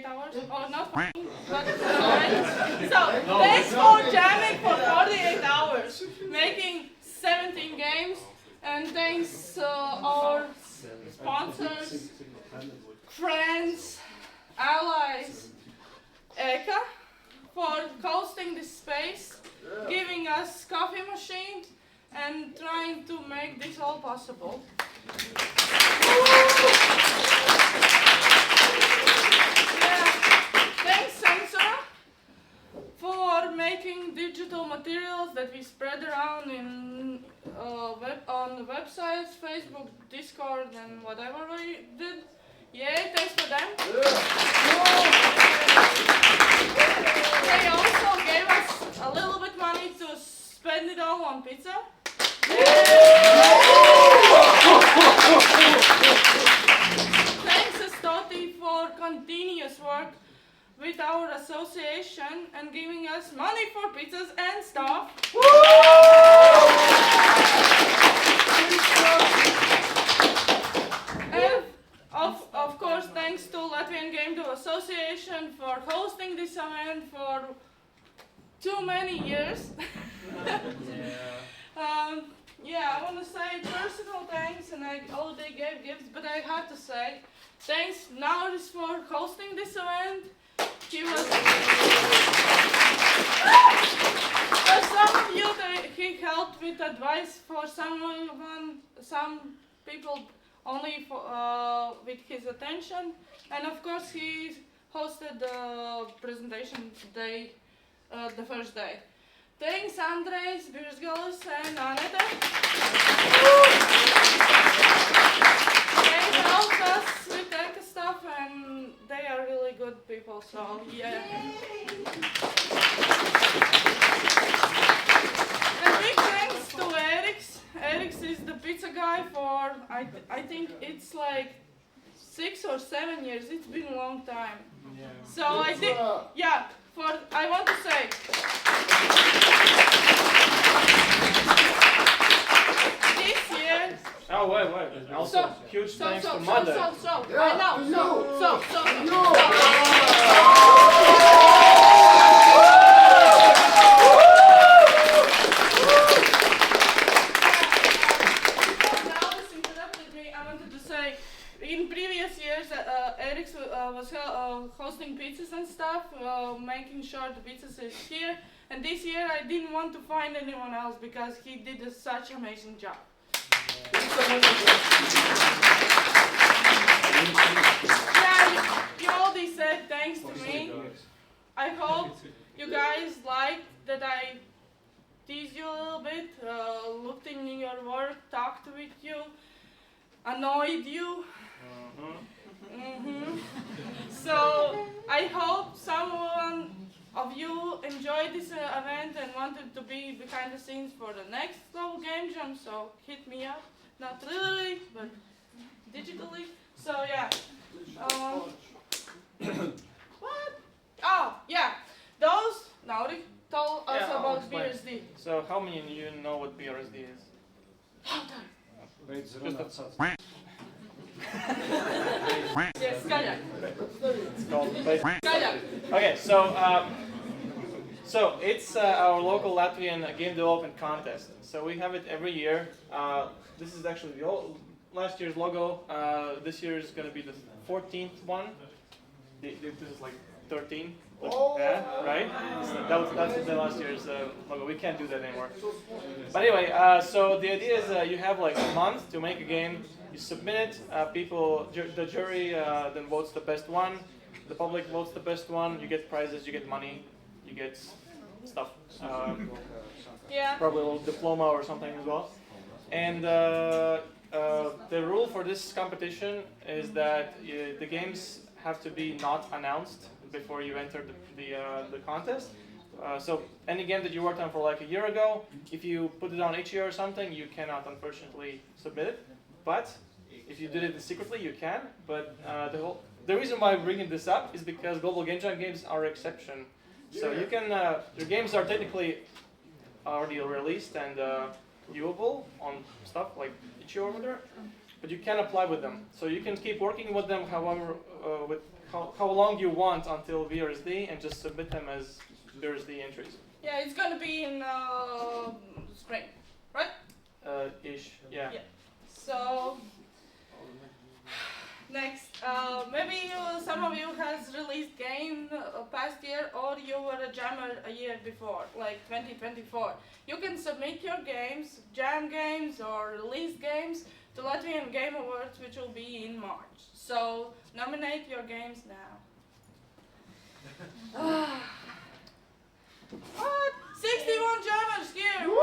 48 hours. Oh, not f***ing, but so thanks for jamming for 48 hours, making 17 games, and thanks our sponsors, friends, allies, Eka, for hosting this space, giving us coffee machine, and trying to make this all possible. Yeah. Thanks, Sensor, for making digital materials that we spread around in on the websites, Facebook, Discord, and whatever we did. Yay, thanks for them. They also gave us a little bit money to spend it all on pizza. Thanks, Estoti, for continuous work with our association and giving us money for pizzas and stuff. And of course, thanks to Latvian Game Dev Association for hosting this event for too many years. Yeah, I want to say personal thanks, and I already gave gifts, but I have to say thanks Nauris for hosting this event. He was for some of you he helped with advice for some people only for, with his attention, and of course he hosted the presentation day, the first day. Thanks Andres, Birzgalis and Aneta. They helped us with tech stuff and they are really good people, so yeah. And big thanks to Eriks. Eriks is the pizza guy for, I think it's like 6 or 7 years. It's been a long time. Yeah. So I think, yeah, I want to say, this year. Oh wait. Also, huge thanks to Mother. In previous years, Eric was hosting pizzas and stuff, making sure the pizzas is here. And this year, I didn't want to find anyone else because he did such an amazing job. Yeah, you already said thanks to me. I hope you guys liked that I teased you a little bit, looked in your work, talked with you, annoyed you. So I hope someone of you enjoyed this event and wanted to be behind the scenes for the next Global Game Jam, so hit me up. Not literally, but digitally. So yeah. What? Oh, yeah. Those, Nauri told us about BRSD. So how many of you know what BRSD is? Yes, Skaljak. It's called Skaljak. Okay, so it's our local Latvian game development contest. So we have it every year. This is actually last year's logo. This year is going to be the 14th one. This is like 13. Yeah, right? That's the last year's logo. We can't do that anymore. But anyway, so the idea is you have like a month to make a game. You submit it. The jury then votes the best one. The public votes the best one. You get prizes. You get money. You get stuff. Yeah. Probably a little diploma or something as well. And the rule for this competition is that the games have to be not announced before you enter the contest. So any game that you worked on for like a year ago, if you put it on itch.io or something, you cannot unfortunately submit it. But if you did it secretly, you can. But the reason why I'm bringing this up is because Global Game Jam games are exception. So you can your games are technically already released and viewable on stuff like itch.io over there. but you can apply with them. So you can keep working with them however, with how long you want until VRSD, and just submit them as VRSD entries. Yeah, it's gonna be in spring, right? Ish, yeah. So next, maybe some of you has released game past year, or you were a jammer a year before, like 2024. You can submit your games, jam games or release games, to Latvian Game Awards, which will be in March. So nominate your games now. What? 61 jammers here! Woo!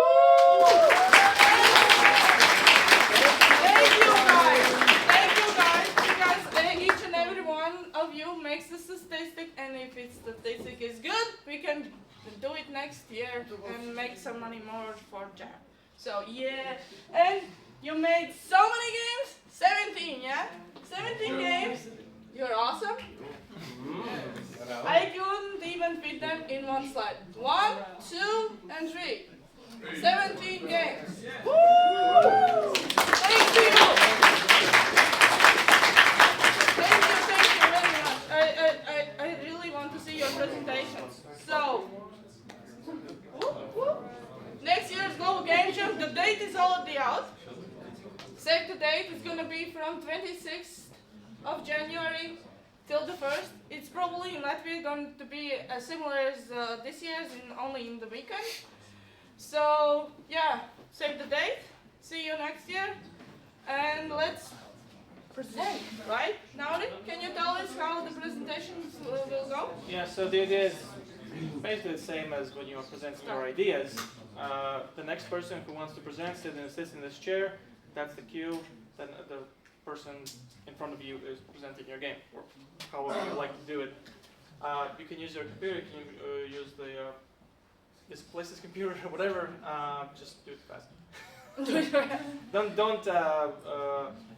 Thank you guys! Thank you guys, because each and every one of you makes a statistic, and if its statistic is good, we can do it next year and make some money more for jam. So yeah, and you made so many games? 17, yeah? 17 games. You're awesome. I couldn't even fit them in one slide. 1, 2, and 3. 17 games. Woo! Thank you. Thank you very much. I really want to see your presentations. So, next year's Global Game Jam, the date is already out. Save the date, it's gonna be from 26th of January till the 1st. It's probably in Latvia going to be as similar as this year's, only in the weekend. So yeah, save the date, see you next year, and let's present, right? Nauri, can you tell us how the presentations will go? Yeah, so the idea is basically the same as when you are presenting your ideas. The next person who wants to present sits in this chair. That's the queue. Then the person in front of you is presenting your game, or however you like to do it. You can use your computer. You can use the this computer or whatever. Just do it fast.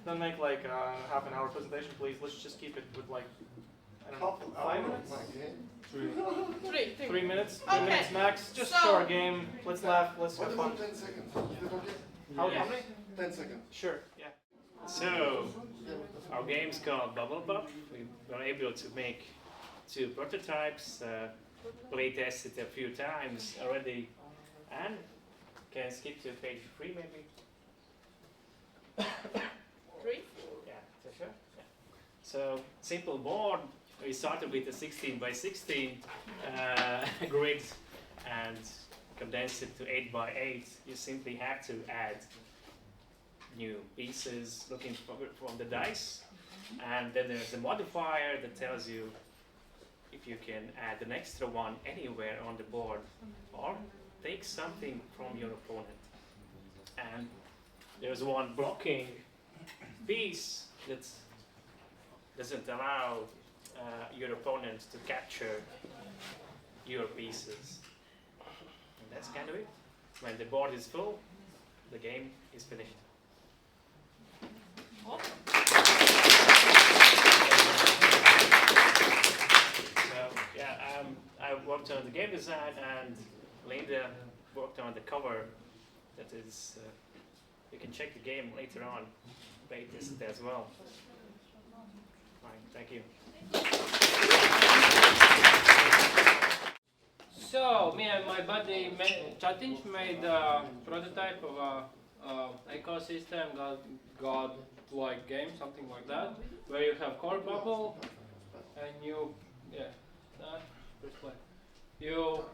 Don't make like a half an hour presentation, please. Let's just keep it with like, I don't know, 5 minutes. 3 minutes. Okay. 3 minutes max. Just show our game. Let's laugh. Let's have fun. 10 seconds. How many? 10 seconds. Sure. Yeah. So, our game's called Bubble Pop. We were able to make 2 prototypes, play tested a few times already, and can skip to page 3 maybe? 3? Yeah, sure. Yeah. So, simple board. We started with a 16 by 16 grid and condensed it to 8 by 8. You simply have to add new pieces looking from the dice, and then there's a modifier that tells you if you can add an extra one anywhere on the board or take something from your opponent. And there's one blocking piece that doesn't allow your opponent to capture your pieces. And that's kind of it. When the board is full, the game is finished. Awesome. So yeah, I worked on the game design, and Linda worked on the cover. That is, you can check the game later on, play test it as well. Fine, thank you. So me and my buddy Chatinch made a prototype of a ecosystem god-like game, something like that, where you have core bubble and you first play. You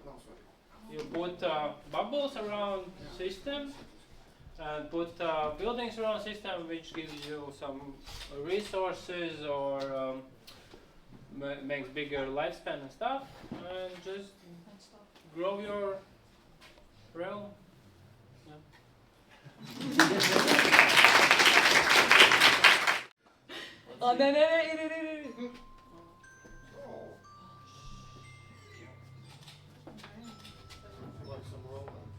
put bubbles around system and put buildings around system, which gives you some resources or makes bigger lifespan and stuff, and just grow your realm. Oh, no. Like some romance.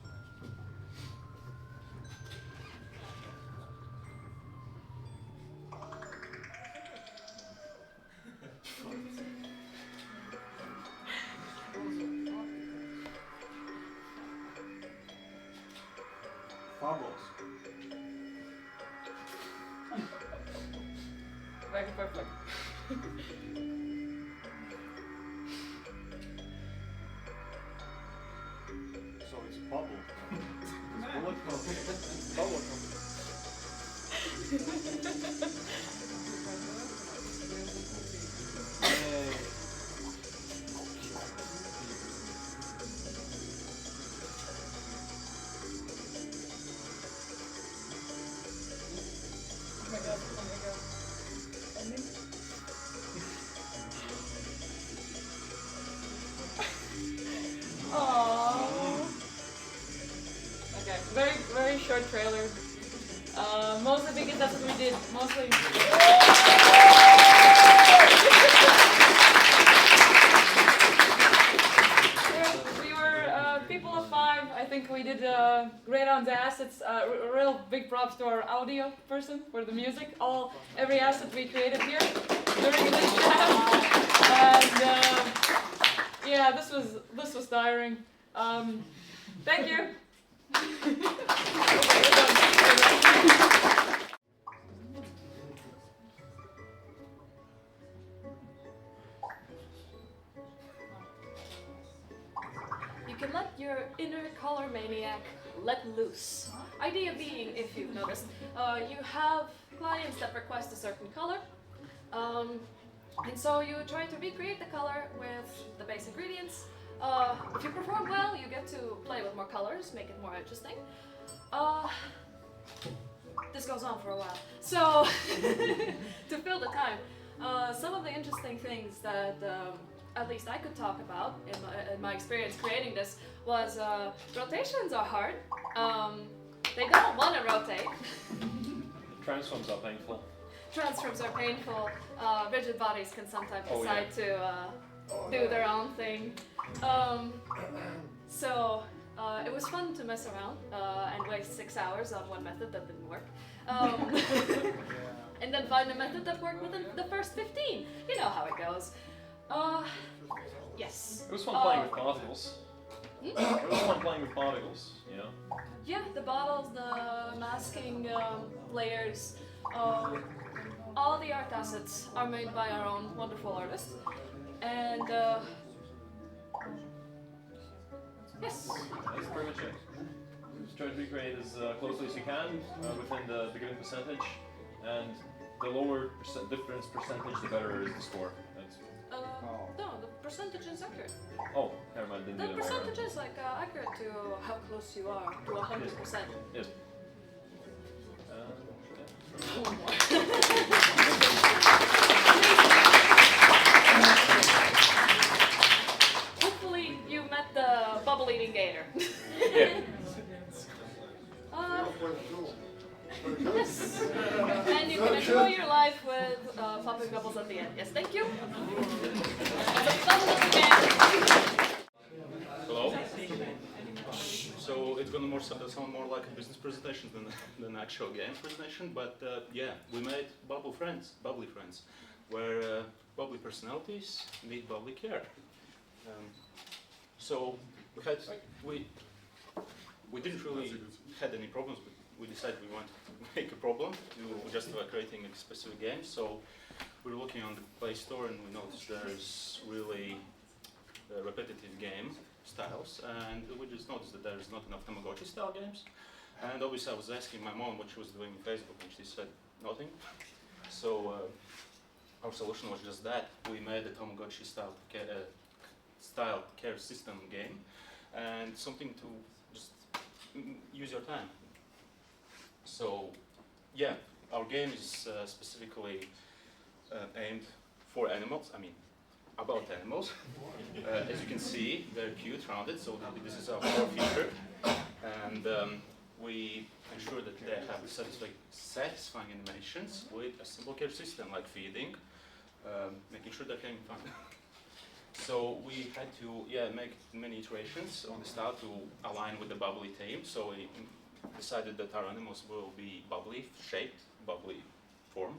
Bubbles. Very perfect. So it's bubble. Oh my god, oh my god. Ending? Aww. Okay, very short trailer. Mostly because that's what we did. Mostly. We were people of 5. I think we did great on the assets. Real big props to our audio person for the music. Every asset we created here during this jam. And yeah, this was tiring. Thank you. You can let your inner color maniac let loose. Idea being, if you've noticed, you have clients that request a certain color, and so you try to recreate the color with the base ingredients. If you perform well, you get to play with more colors, make it more interesting. This goes on for a while. So, to fill the time, some of the interesting things that at least I could talk about in my experience creating this was rotations are hard. They don't want to rotate. Transforms are painful. Transforms are painful. Rigid bodies can sometimes decide to do their own thing. So it was fun to mess around and waste 6 hours on one method that didn't work. And then find a method that worked within the first 15. You know how it goes. Yes. It was fun playing with particles. It was fun playing with particles, you know? Yeah, the bottles, the masking layers, all the art assets are made by our own wonderful artists. And yes. That's pretty much it. Just try to recreate as closely as you can within the given percentage, and the lower difference percentage, the better is the score. That's, no, the percentage is accurate. oh, never mind, didn't The do that right. percentage is like accurate to how close you are to 100%. Yes. Hopefully you met the bubble eating gator. Yeah. Yes. And you can enjoy your life with popping bubbles at the end. Yes, thank you. It's a fun little game. Hello. So it's gonna sound more like a business presentation than actual game presentation. But yeah, we made bubbly friends, where bubbly personalities need bubbly care. So we didn't really had any problems, but we decided we wanted to make a problem to justify creating a specific game. So we were looking on the Play Store and we noticed there's really repetitive game styles, and we just noticed that there's not enough Tamagotchi style games. And obviously I was asking my mom what she was doing on Facebook, and she said nothing. So our solution was just that. We made a Tamagotchi style care system game, and something to just use your time. So yeah, our game is specifically aimed for animals, about animals. As you can see, they're cute, rounded, so this is our core feature. And we ensure that they have satisfying animations with a simple care system like feeding, making sure they're having fun. So we had to make many iterations on the style to align with the bubbly theme. So we decided that our animals will be bubbly shaped, bubbly form.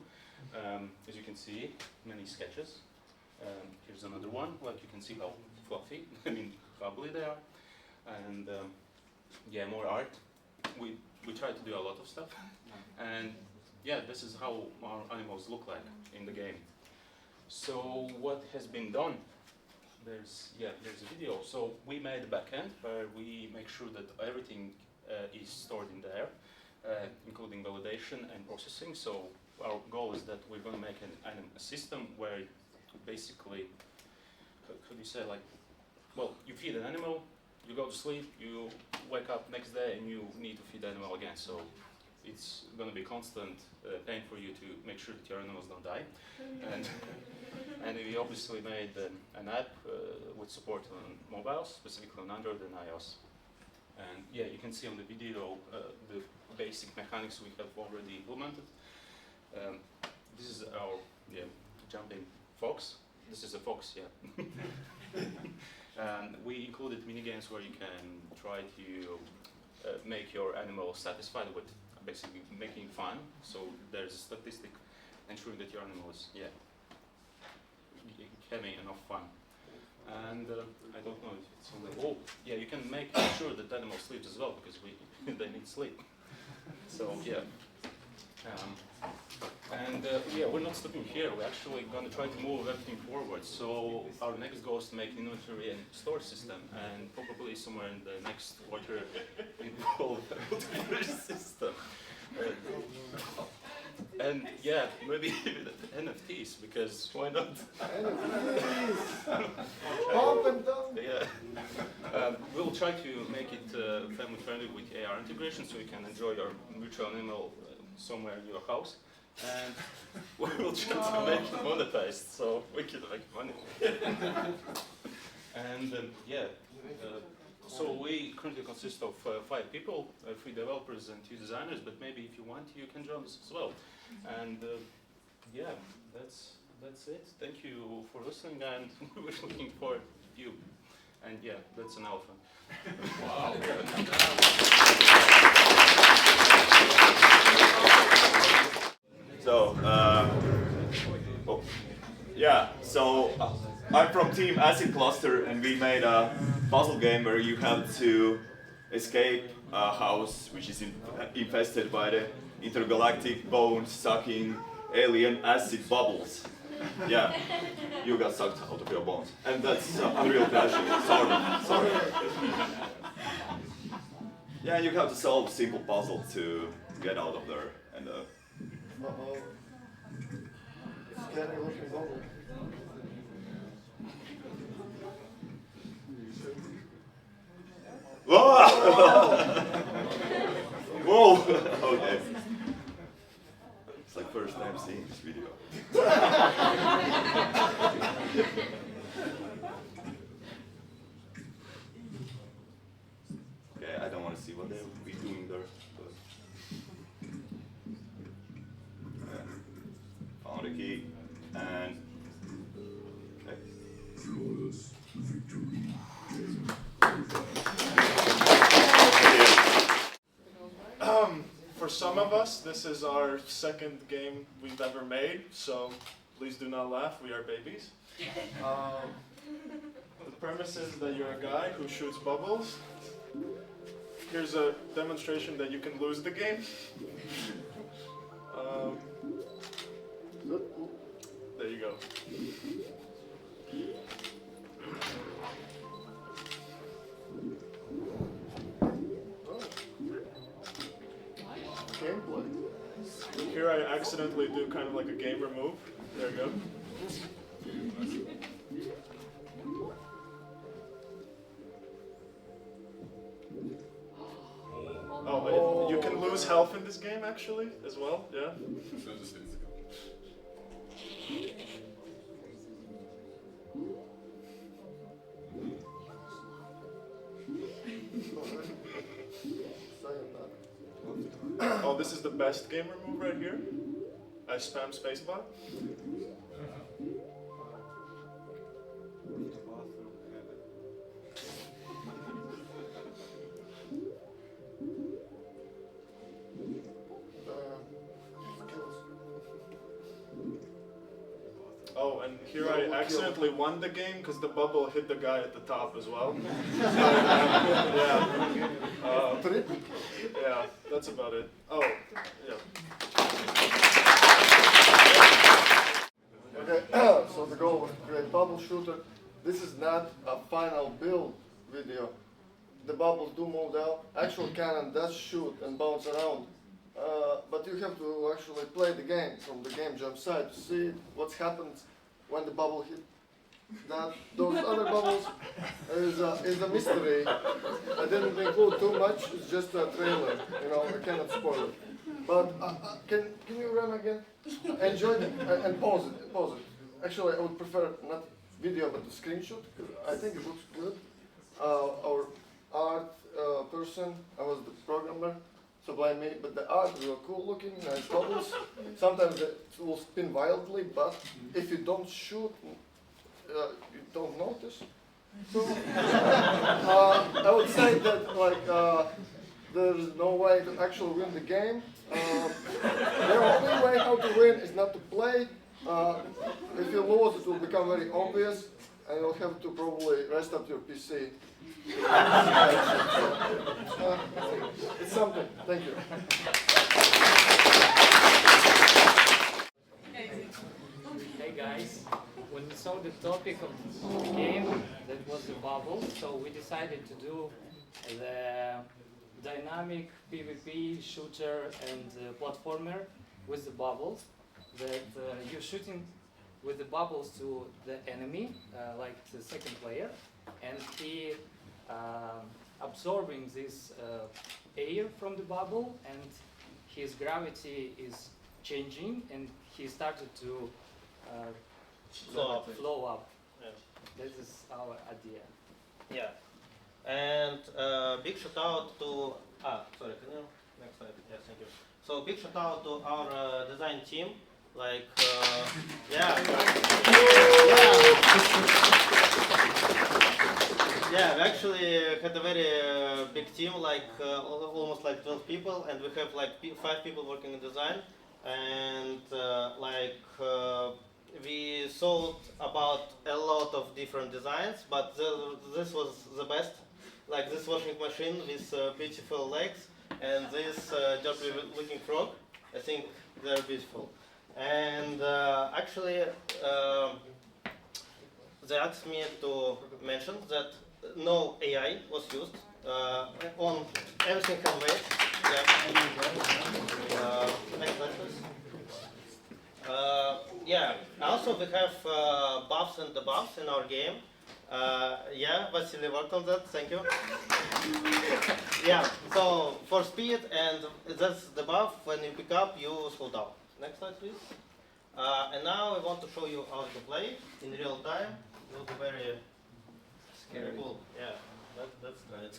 As you can see, many sketches. Here's another one, like you can see how fluffy, bubbly they are. And more art. We tried to do a lot of stuff. And yeah, this is how our animals look like in the game. So what has been done? There's a video. So we made a backend where we make sure that everything is stored in there, including validation and processing. So our goal is that we're going to make a system where basically, how do you say, like, well, you feed an animal, you go to sleep, you wake up next day and you need to feed the animal again. So it's going to be constant pain for you to make sure that your animals don't die. And we obviously made an app with support on mobiles, specifically on Android and iOS. And yeah, you can see on the video the basic mechanics we have already implemented. This is our jumping fox. This is a fox, yeah. And we included minigames where you can try to make your animal satisfied with basically making fun. So there's a statistic ensuring that your animal is having enough fun. And I don't know if it's on the wall. Yeah, you can make sure that the animal sleeps as well because they need sleep. So yeah. Yeah, we're not stopping here. We're actually going to try to move everything forward. So our next goal is to make an inventory and store system, and probably somewhere in the next quarter involve a multiplayer system. And yeah, maybe even NFTs, because why not? Up and down. Yeah. We'll try to make it family friendly with AR integration, so you can enjoy your virtual animal somewhere in your house. And we'll try to make it monetized, so we can make money. And yeah. So we currently consist of 5 people, 3 developers and 2 designers, but maybe if you want, you can join us as well. And yeah, that's it. Thank you for listening, and we're looking forward to you. And yeah, that's an elephant. Wow. So, I'm from Team Acid Cluster, and we made a puzzle game where you have to escape a house which is infested by the intergalactic bone-sucking alien acid bubbles. Yeah, you got sucked out of your bones, and that's unreal passion. Sorry. Yeah, you have to solve a simple puzzle to get out of there, and Uh-oh. Scary looking bubble. Whoa! Okay. It's like first time seeing this video. Okay, I don't want to see what they'll be doing there. But found a key and For some of us, this is our second game we've ever made, so please do not laugh, we are babies. The premise is that you're a guy who shoots bubbles. Here's a demonstration that you can lose the game. There you go. Gameplay. Here I accidentally do kind of like a gamer move. There you go. Oh, you can lose health in this game actually, as well, yeah. Oh, this is the best gamer move right here. I spam spacebar. Oh, and here I accidentally won the game because the bubble hit the guy at the top as well. Yeah, that's about it. Oh, yeah. shooter. This is not a final build video. The bubbles do move out. Actual cannon does shoot and bounce around. But you have to actually play the game from the game jump side to see what happens when the bubble hit. Those other bubbles is a mystery. I didn't include too much. It's just a trailer. You know, I cannot spoil it. But can you run again? Enjoy it and pause it. Pause it. Actually, I would prefer not video but the screenshot because I think it looks good. Our art person, I was the programmer, so blame me. But the art is real cool looking, nice bubbles. Sometimes it will spin wildly, but if you don't shoot, you don't notice. So I would say that there's no way to actually win the game. The only way how to win is not to play. If you lose, it will become very obvious, and you'll have to probably restart your PC. It's something. Thank you. Hey guys, when we saw the topic of the game, that was the bubble, so we decided to do the dynamic PvP shooter and platformer with the bubbles. That you're shooting with the bubbles to the enemy, like the second player, and he absorbing this air from the bubble, and his gravity is changing, and he started to flow up. Yeah. This is our idea. Yeah. And big shout out to sorry, can you next slide? Yes, thank you. So big shout out to our design team. Like yeah. Yeah, we actually had a very big team, like almost like 12 people, and we have like 5 people working in design, and we sold about a lot of different designs, but this was the best. Like this washing machine with beautiful legs, and this dirty looking frog. I think they're beautiful. And actually, they asked me to mention that no AI was used on everything handmade. Yeah. Next slide, please. Yeah. Also, we have buffs and debuffs in our game. Yeah, Vasily worked on that. Thank you. Yeah. So for speed, and that's the buff. When you pick up, you slow down. Next slide, please. And now I want to show you how to play in real time. It will be very scary. Cool. Yeah, that's great.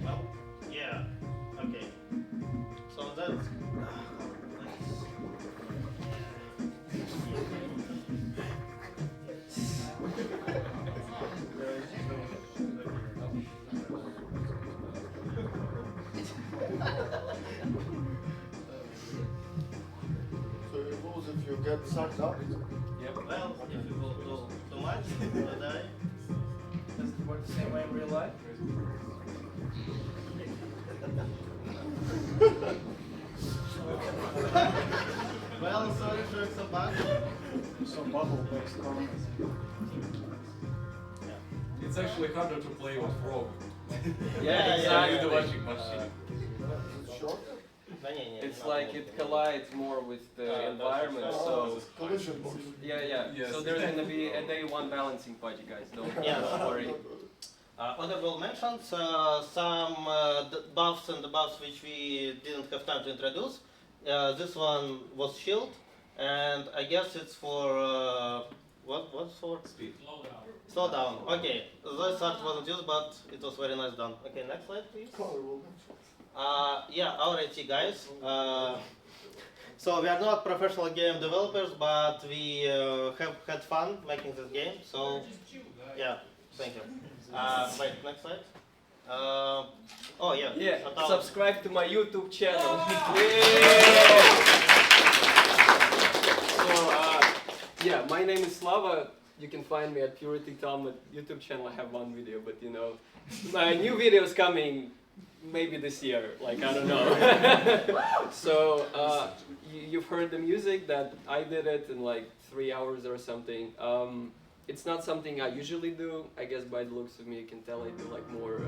Well, yeah. Okay. So that's. So you lose if you get sucked up? Yep. Well, if you will do too much, you will die. Does it work the same way in real life? Well, sorry for some bug. Some bubble-based comments. It's actually harder to play with frog. Yeah, Exactly, yeah, the yeah. washing machine. It's like it collides more with the environment, so collision course. yeah. Yes. So there's gonna be a day one balancing part, you guys. Don't worry. Honorable mentions, some buffs and debuffs which we didn't have time to introduce. This one was shield, and I guess it's for what's for? Speed. Slow down. Okay, this art wasn't used, but it was very nice done. Okay, next slide, please. Yeah, our IT guys. So we are not professional game developers, but we have had fun making this game. So yeah, thank you. Wait, next slide. Oh yeah. Yeah. Subscribe to my YouTube channel. So yeah, my name is Slava. you can find me at Purity Tom at YouTube channel. I have one video, but you know, my new video is coming maybe this year. Like I don't know. So you've heard the music that I did it in like 3 hours or something. It's not something I usually do. I guess by the looks of me, you can tell I do like more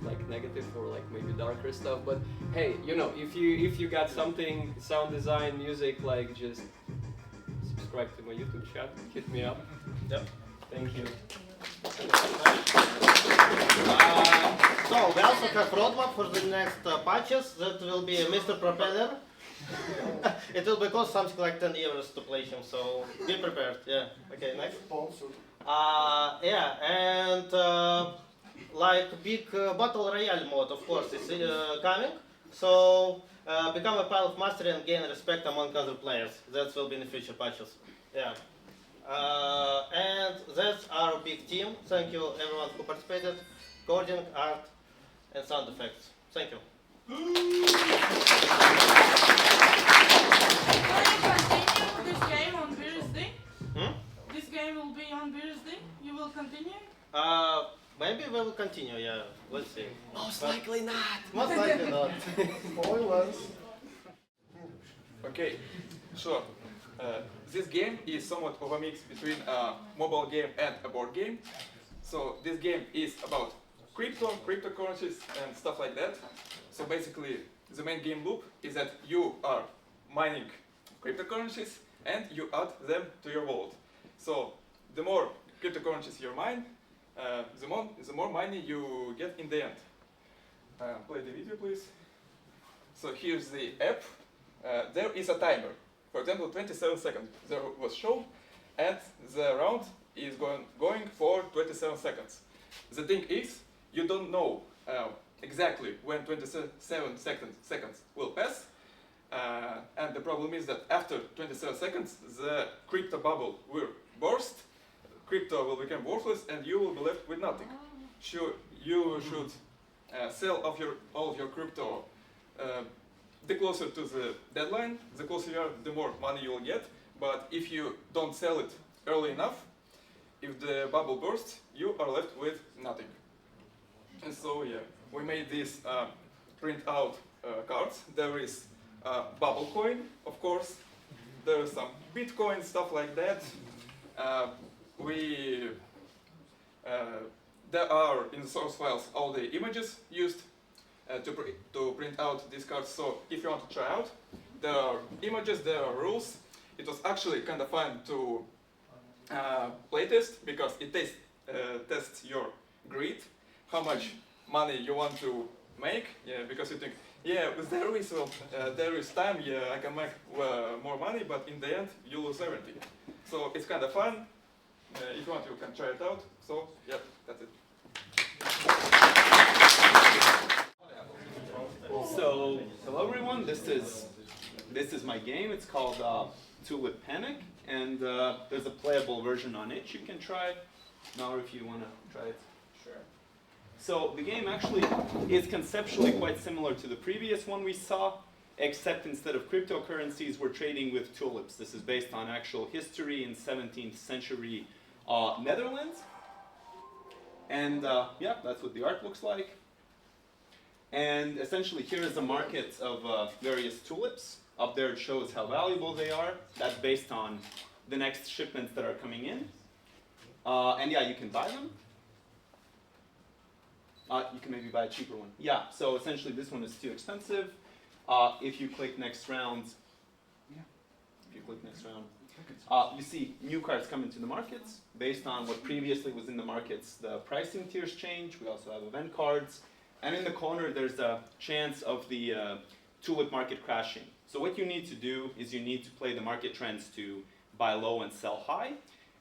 like negative or like maybe darker stuff. But hey, you know, if you got something sound design, music, like just subscribe to my YouTube channel, hit me up. Yep. Thank you. So we also have roadmap for the next patches. That will be Mr. Propeller. It will be cost something like 10 euros to play him, so be prepared. Yeah. Okay, next. Yeah, and like big battle royale mode, of course, is coming. So become a pile of mastery and gain respect among other players. That will be in the future patches. Yeah. And that's our big team. Thank you everyone who participated. Coding, art, and sound effects. Thank you. Will you continue this game on Thursday? This game will be on Thursday. You will continue? Maybe we will continue, yeah. Let's see. Most likely not. Most likely not. Spoilers. Okay, sure. This game is somewhat of a mix between a mobile game and a board game. So this game is about cryptocurrencies and stuff like that. So basically, the main game loop is that you are mining cryptocurrencies and you add them to your wallet. So the more cryptocurrencies you mine, the more money you get in the end. Play the video, please. So here's the app. There is a timer. For example, 27 seconds there was shown, and the round is going for 27 seconds. The thing is, you don't know exactly when 27 seconds will pass, and the problem is that after 27 seconds, the crypto bubble will burst, crypto will become worthless, and you will be left with nothing. Sure, you should sell all of your crypto the closer to the deadline, the closer you are, the more money you will get. But if you don't sell it early enough, if the bubble bursts, you are left with nothing. And so, yeah, we made these print-out cards. There is bubble coin, of course. There is some Bitcoin, stuff like that. There are in the source files all the images used to print out these cards. So if you want to try out, there are images, there are rules. It was actually kind of fun to playtest because it tests your greed, how much money you want to make. Yeah, because you think, yeah, there is time, yeah, I can make more money, but in the end you lose everything. So it's kind of fun. If you want, you can try it out. So yeah, that's it. So, hello everyone. This is my game. It's called Tulip Panic, and there's a playable version on it. You can try. Now, if you want to try it, sure. So the game actually is conceptually quite similar to the previous one we saw, except instead of cryptocurrencies, we're trading with tulips. This is based on actual history in 17th century Netherlands, and yeah, that's what the art looks like. And essentially, here is a market of various tulips. Up there it shows how valuable they are. That's based on the next shipments that are coming in. And yeah, you can buy them. You can maybe buy a cheaper one. Yeah, so essentially this one is too expensive. If you click next round, you see new cards come into the markets. Based on what previously was in the markets, the pricing tiers change. We also have event cards. And in the corner, there's a chance of the tulip market crashing. So what you need to do is you need to play the market trends to buy low and sell high.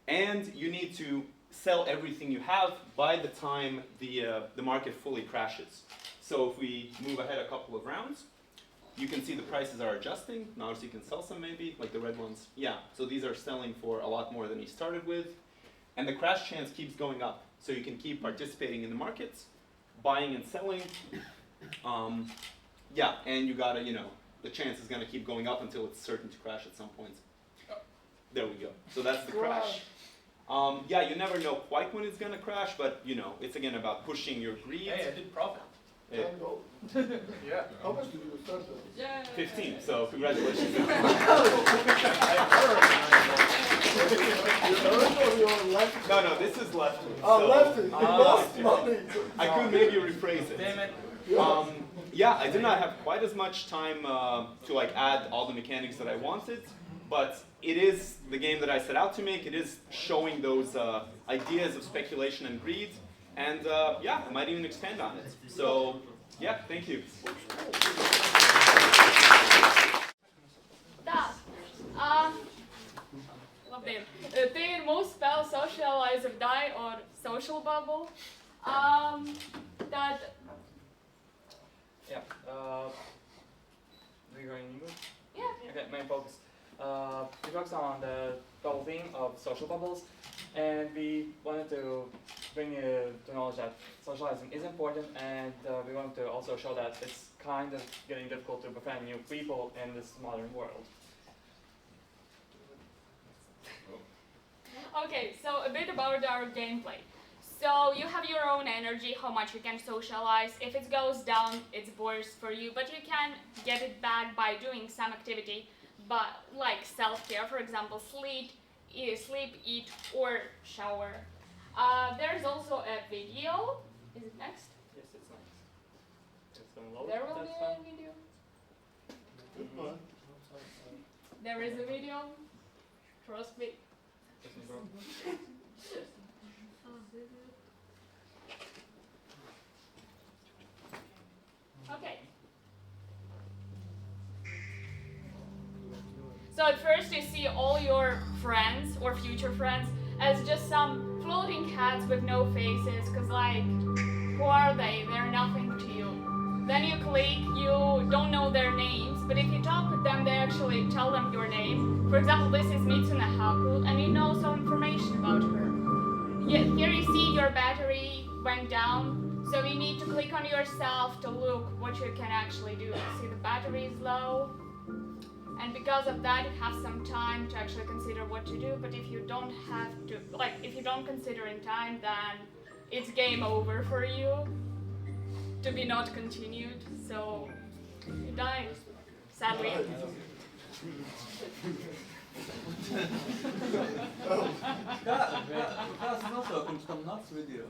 And you need to sell everything you have by the time the market fully crashes. So if we move ahead a couple of rounds, you can see the prices are adjusting. Now you can sell some maybe, like the red ones. Yeah, so these are selling for a lot more than you started with. And the crash chance keeps going up. So you can keep participating in the markets, buying and selling. Yeah, and you gotta, the chance is gonna keep going up until it's certain to crash at some point. There we go. So that's the crash. Yeah, you never know quite when it's gonna crash, but you know, it's again about pushing your greed. Hey, I did profit. Yeah. Yeah. How much did you start with? Yeah. 15, so congratulations. You earned or you're left? No, this is lefty. Oh, so, lefty. You lost money. I could maybe rephrase it. Damn it. Yeah, I did not have quite as much time to like add all the mechanics that I wanted, but it is the game that I set out to make. It is showing those ideas of speculation and greed, and yeah, I might even expand on it. So yeah, thank you. Да. Labdien. Tie ir mūsu spēle Socialize or Die or Social Bubble. Tad Yeah. Do you go in English? Yeah. Okay, main focus. We focus on the double theme of social bubbles, and we wanted to bring you to knowledge that socializing is important, and we want to also show that it's kind of getting difficult to befriend new people in this modern world. Okay, so a bit about our gameplay. So you have your own energy, how much you can socialize. If it goes down, it's worse for you, but you can get it back by doing some activity, but like self-care, for example, sleep, eat, or shower. There's also a video. Is it next? Yes, it's nice. It's gonna load. There will be That's a fine. video. Mhm. There is a video. Trust me. Listen, bro. Okay. So at first you see all your friends or future friends as just some floating heads with no faces, cause like, who are they? They're nothing to you. Then you click, you don't know their names, but if you talk with them, they actually tell them your name. For example, this is Mitsune Haku, and you know some information about her. Here you see your battery went down, so you need to click on yourself to look what you can actually do. See, the battery is low, and because of that, you have some time to actually consider what to do. But if you don't have to, like, if you don't consider in time, then it's game over for you. To be not continued, so you die, sadly. Video.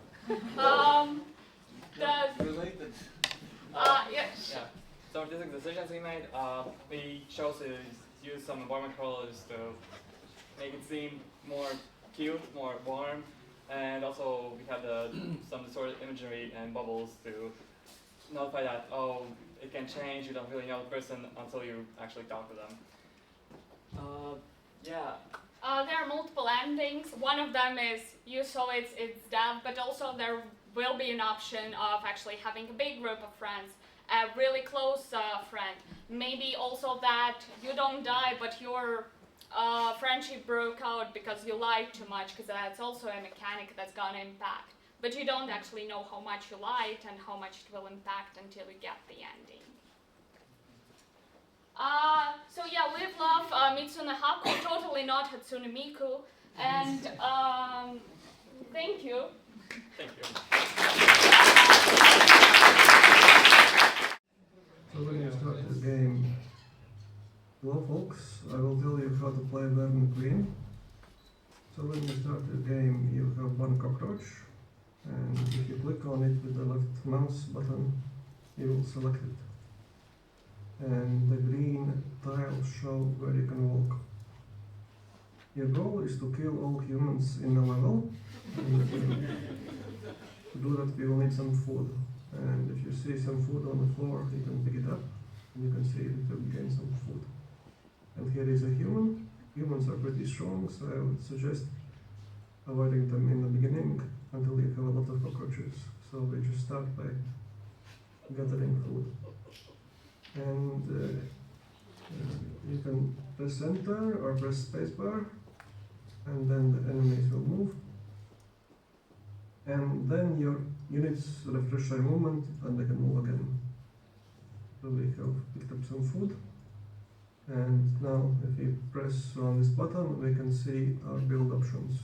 Related. Yeah. So for these decisions we made, we chose to use some environment colors to make it seem more cute, more warm, and also we had some distorted imagery and bubbles to notify that, oh, it can change, you don't really know the person until you actually talk to them. Yeah. There are multiple endings. One of them is you saw it's death, but also there will be an option of actually having a big group of friends, a really close friend. Maybe also that you don't die, but your friendship broke out because you lied too much, because that's also a mechanic that's gonna impact. But you don't actually know how much you lied and how much it will impact until you get the ending. So yeah, live, love, Mitsune Haku, totally not Hatsune Miku, and thank you. Thank you. So when you start the game, hello folks, I will tell you how to play Burn Queen. So when you start the game, you have one cockroach, and if you click on it with the left mouse button, you will select it. And the green tiles show where you can walk. Your goal is to kill all humans in the level. And to do that, we will need some food. And if you see some food on the floor, you can pick it up, and you can see that you gain some food. And here is a human. Humans are pretty strong, so I would suggest avoiding them in the beginning until you have a lot of cockroaches. So we just start by gathering food. And you can press enter or press spacebar, and then the enemies will move. And then your units refresh their movement and they can move again. So we have picked up some food. And now if we press on this button, we can see our build options.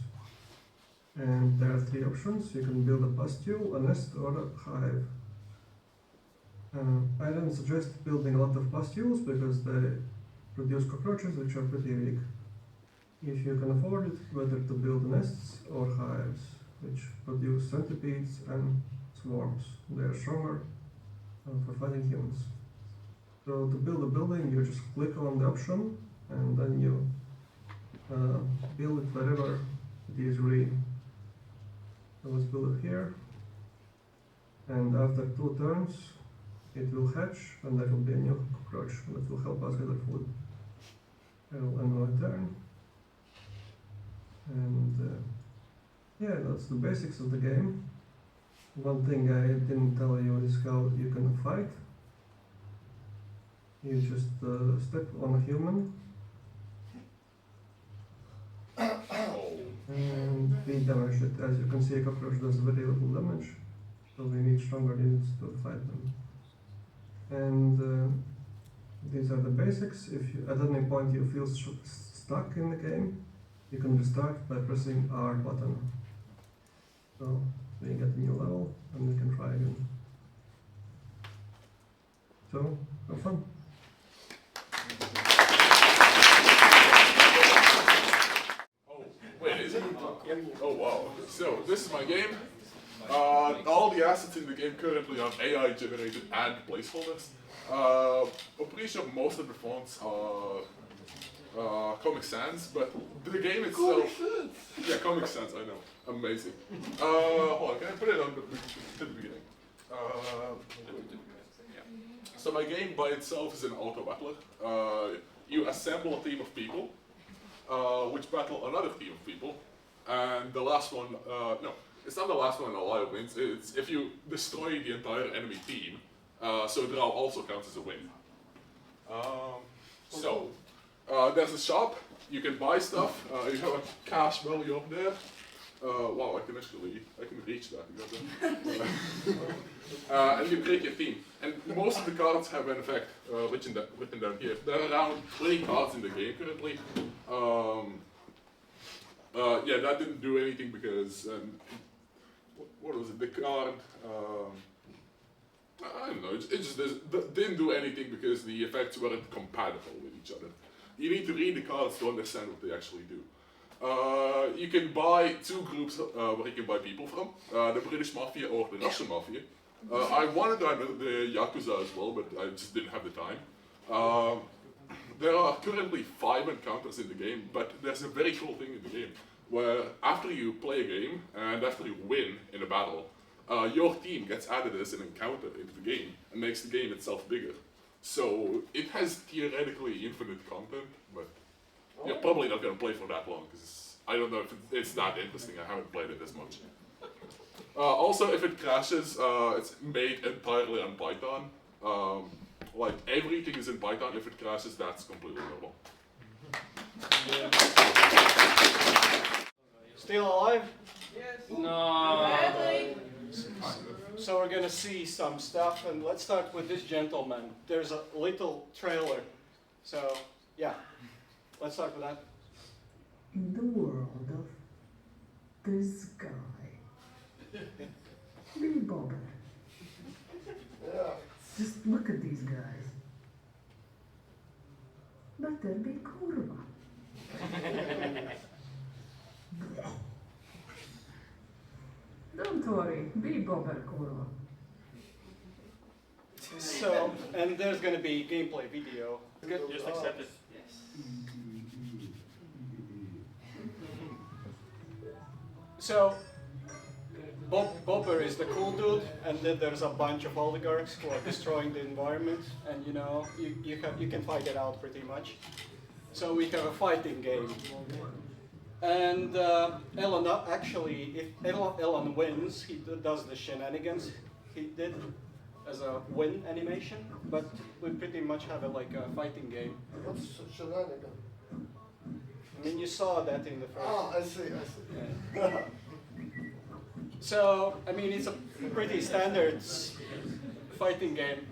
And there are three options. You can build a pustule, a nest, or a hive. I don't suggest building a lot of pustules because they produce cockroaches which are pretty weak. If you can afford it, better to build nests or hives, which produce centipedes and swarms. They are stronger for fighting humans. So to build a building, you just click on the option and then you build it wherever it is green. So let's build it here. And after 2 turns, it will hatch and there will be a new cockroach that will help us gather food. I will end my turn. And yeah, that's the basics of the game. One thing I didn't tell you is how you can fight. You just step on a human and we damage it. As you can see, a cockroach does very little damage, so we need stronger units to fight them. And these are the basics. If you, at any point you feel stuck in the game, you can restart by pressing R button. So we get a new level and we can try again. So, have fun. Wait, is it? Oh wow. So, this is my game. All the assets in the game currently are AI generated and placeholders. I'm pretty sure most of the fonts are Comic Sans, but the game itself... Yeah, Comic Sans, I know. Amazing. Hold on, can I put it on to the beginning? Yeah. So my game by itself is an auto battler. You assemble a team of people, which battle another team of people, and the last one, no, it's not the last one alive wins, it's if you destroy the entire enemy team, so draw also counts as a win. There's a shop, you can buy stuff, you have a cash value up there. Wow, I can reach that. And you create your team. And most of the cards have an effect written down here. There are around 20 cards in the game currently. Yeah, that didn't do anything because, what was it, the card, I don't know, it just didn't do anything because the effects weren't compatible with each other. You need to read the cards to understand what they actually do. You can buy 2 groups where you can buy people from, the British Mafia or the Russian Mafia. I wanted the Yakuza as well, but I just didn't have the time. There are currently 5 encounters in the game, but there's a very cool thing in the game, where after you play a game, and after you win in a battle, your team gets added as an encounter into the game, and makes the game itself bigger. So, it has theoretically infinite content, but you're probably not going to play for that long, because I don't know if it's that interesting, I haven't played it as much. Also, if it crashes, it's made entirely on Python. Like, everything is in Python, if it crashes, that's completely normal. Still alive? Yes. No. So we're gonna see some stuff, and let's start with this gentleman. There's a little trailer. So, yeah, let's start with that. In the world of this guy, Billy Bobber. Yeah. Just look at these guys. Better be kurva. Don't worry, be Bobber kurva. So, and there's gonna be gameplay video. Just accept it. So, Bobber is the cool dude, and then there's a bunch of oligarchs who are destroying the environment, and you know, you can fight it out pretty much. So we have a fighting game. And Elon, actually, if Elon wins, he does the shenanigans he did as a win animation, but we pretty much have it like a fighting game. What's shenanigan? I mean, you saw that in the first. Oh, I see. Yeah. So, I mean, it's a pretty standard fighting game.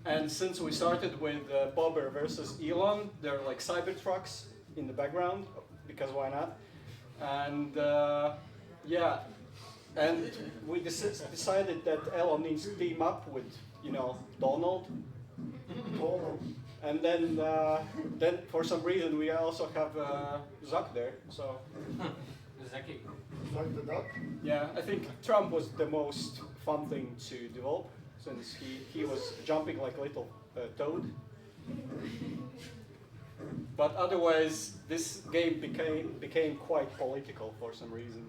And since we started with Bobber versus Elon, there are like Cybertrucks in the background, because why not? And yeah, and we decided that Elon needs to team up with, you know, Donald. And then for some reason we also have Zuck there. So. Zaki. Zuck the duck? Yeah, I think Trump was the most fun thing to develop, since he was jumping like a little toad. But otherwise, this game became quite political for some reason.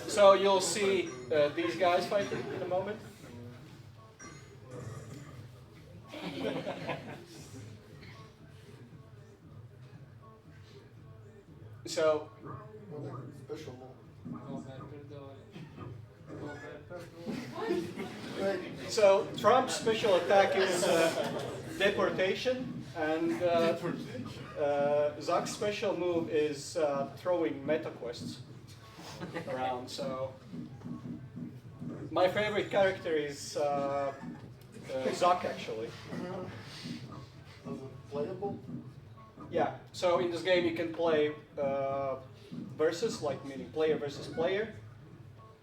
So you'll see these guys fighting in a moment. So. Special move. So Trump's special attack is deportation, and Zuck's special move is throwing meta quests around. So my favorite character is Zuck, actually. Playable? Yeah. So in this game you can play versus, like meaning player versus player,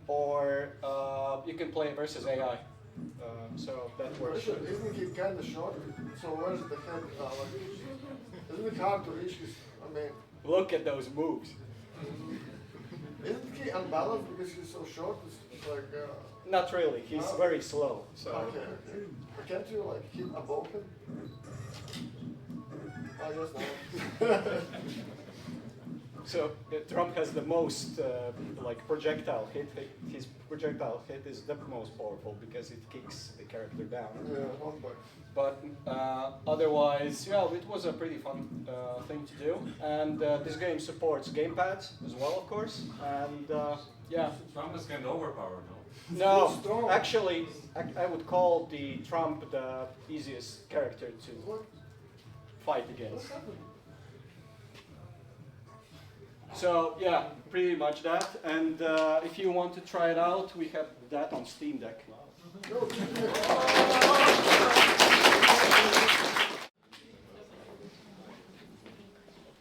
or you can play versus AI. So that works. Isn't he kind of short? So where's the head? Isn't it hard to reach his? I mean, look at those moves. Isn't he unbalanced because he's so short? It's like. Not really. He's very slow. So. Okay. Can't you like hit above him? I guess not. So Trump has the most like projectile hit. His projectile hit is the most powerful because it kicks the character down. Yeah, but otherwise, yeah, it was a pretty fun thing to do. And this game supports gamepads as well, of course. And yeah. Trump is kind of overpowered, no? No, actually, I would call the Trump the easiest character to fight against. So yeah, pretty much that. And if you want to try it out, we have that on Steam Deck.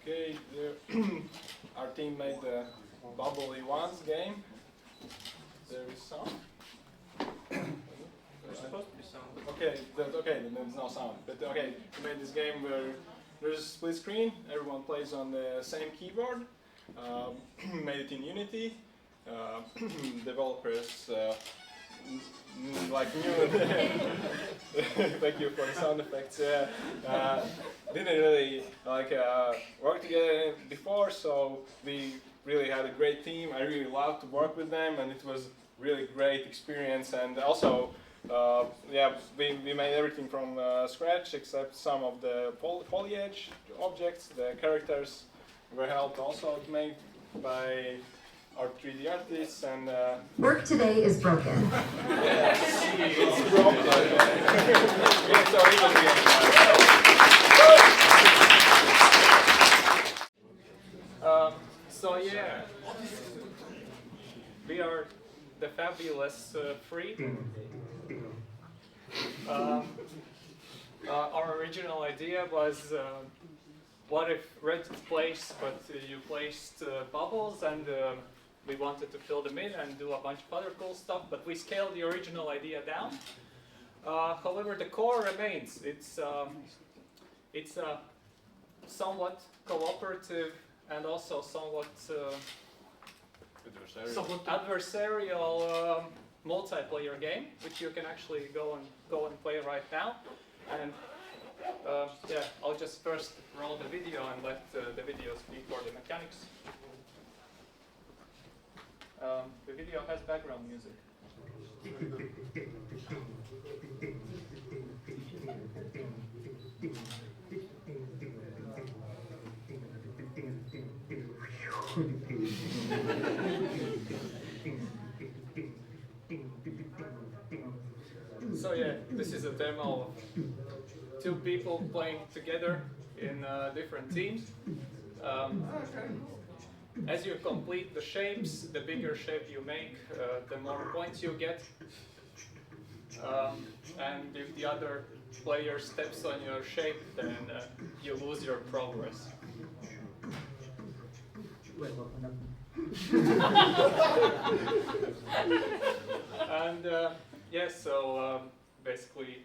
Okay, our team made the Bubbly Ones game. There is sound. There's supposed to be sound. Okay, then there's no sound. But okay, we made this game where there's a split screen. Everyone plays on the same keyboard. Made it in Unity. Developers like new. Thank you for the sound effects. Didn't really like work together before, so we really had a great team. I really loved to work with them, and it was really great experience. And also, yeah, we made everything from scratch except some of the foliage objects. The characters were helped also made by our 3D artists, and work today is broken. yes, it's broken. It's our evil game. So yeah, we are the fabulous Free. Our original idea was, what if Red placed, but you placed bubbles, and we wanted to fill them in and do a bunch of other cool stuff, but we scaled the original idea down. However, the core remains. It's a somewhat cooperative and also somewhat adversarial multiplayer game, which you can actually go and play right now. And yeah, I'll just first roll the video and let the video speak for the mechanics. The video has background music. So yeah, this is a demo of two people playing together in different teams. As you complete the shapes, the bigger shape you make, the more points you get. and if the other player steps on your shape, then you lose your progress. And yes, so basically,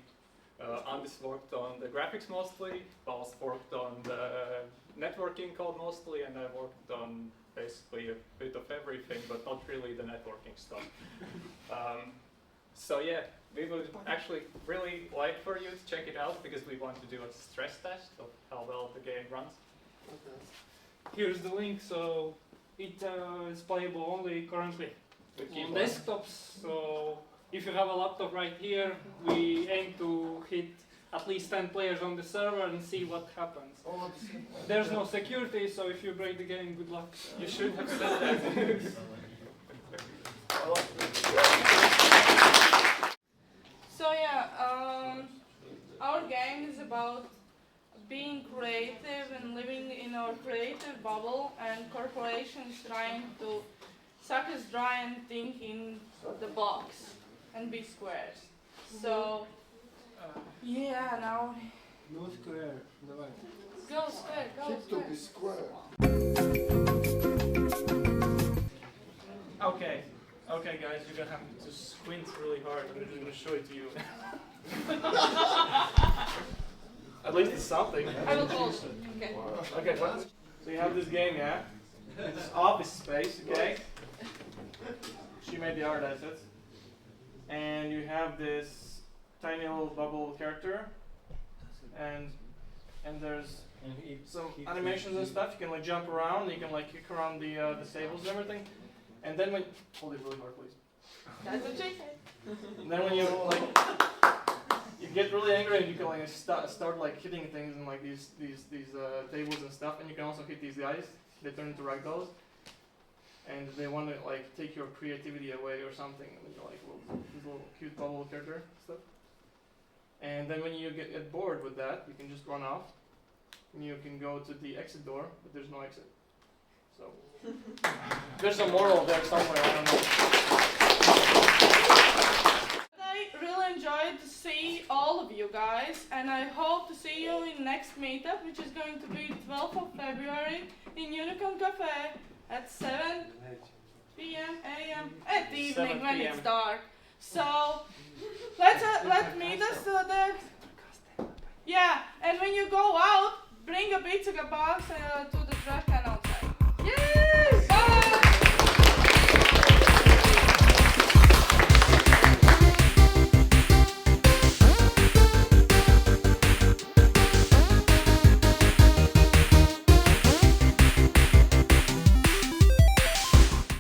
Andis worked on the graphics mostly, Paul's worked on the networking code mostly, and I worked on basically a bit of everything, but not really the networking stuff. So yeah, we would actually really like for you to check it out because we want to do a stress test of how well the game runs. Here's the link, so it is playable only currently on desktops. So if you have a laptop right here, we aim to hit at least 10 players on the server and see what happens. There's no security, so if you break the game, good luck. You should have said that. So yeah, our game is about being creative and living in our creative bubble, and corporations trying to suck us dry and think in the box and be squares. So yeah, now No square, давай. go square, go Keep to be square. Okay, okay guys, you're gonna have to squint really hard. I'm just gonna show it to you. At least it's something. I will close. Okay. Okay, so you have this game, yeah? It's Office Space, okay? She made the art assets. And you have this tiny little bubble character. And there's some animations and stuff. You can like jump around, you can like kick around the tables and everything. And then when hold it really hard, please. That's what she said. And then when you like you get really angry and you can like start like hitting things and like these tables and stuff, and you can also hit these guys. They turn into ragdolls, and they want to like take your creativity away or something. And you're like this little cute bubble character stuff. And then when you get bored with that, you can just run off, and you can go to the exit door, but there's no exit. So there's a moral there somewhere. I don't know. I really enjoyed to see all of you guys, and I hope to see you in next meetup, which is going to be 12th of February in Unicorn Cafe at 7 p.m. a.m. at the evening when it's dark. So let's meet us there. Yeah, and when you go out, bring a pizza box to the trash can.